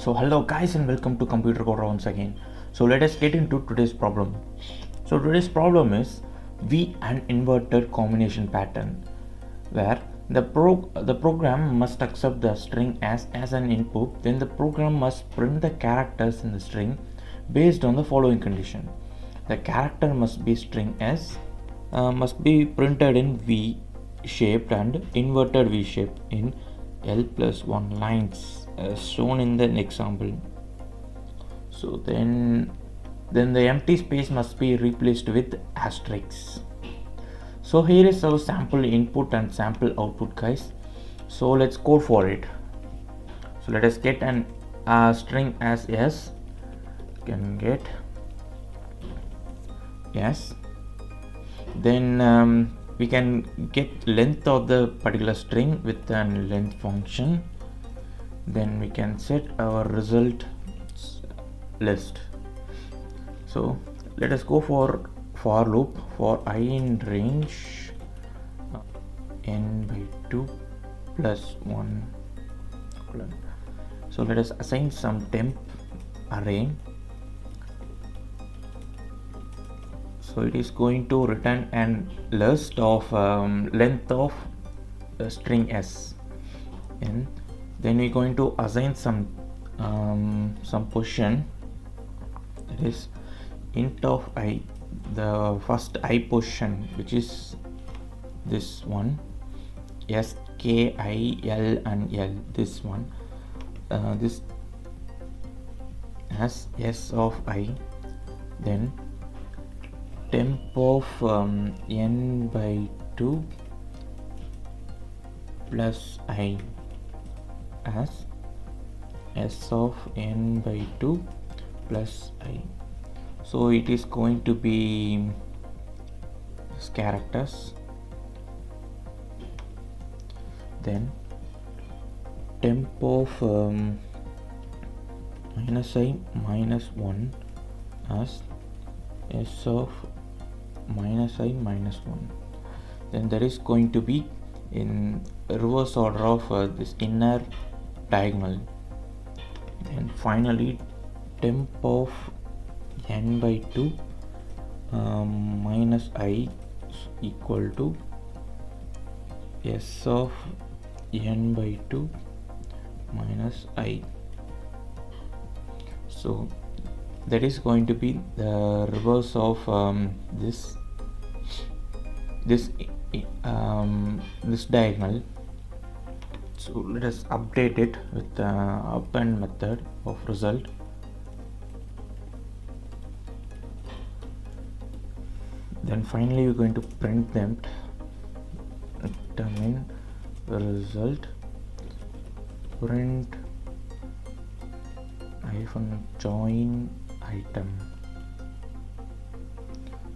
So hello guys and welcome to Computer Coder once again. So let us get into today's problem. So today's problem is an inverted combination pattern where the program must accept the string as an input. Then the program must print the characters in the string based on the following condition. The character must be string s, must be printed in V shaped and inverted V shape in L+1 lines as shown in the example. So then the empty space must be replaced with asterisks. So here is our sample input and sample output, guys. So let's code for it. So let us get an string as s. You can get yes. Then we can get length of the particular string with a length function. Then we can set our result list. So let us go for loop for I in range n/2 plus 1. So let us assign some temp array. So it is going to return an list of length of string s, and then we're going to assign some position, that is int of I, the first I position, which is this one, s, k, I, l and l, this one, this as s of I. Then temp of n/2 plus I as s of n/2 plus I. So it is going to be these characters. Then temp of -i -1 as s of -i -1. Then there is going to be in reverse order of this inner diagonal. And finally temp of n/2 minus I equal to s of n/2 minus I. So that is going to be the reverse of this diagonal. So let us update it with the append method of result. Then finally we're going to print them, determine the result, print -join item.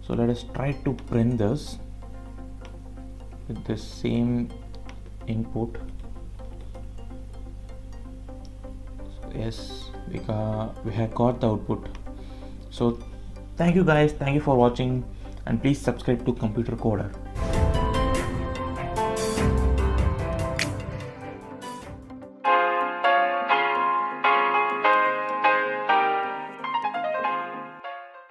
So let us try to print this with the same input. So yes, we have got the output. So thank you guys, thank you for watching, and please subscribe to Computer Coder.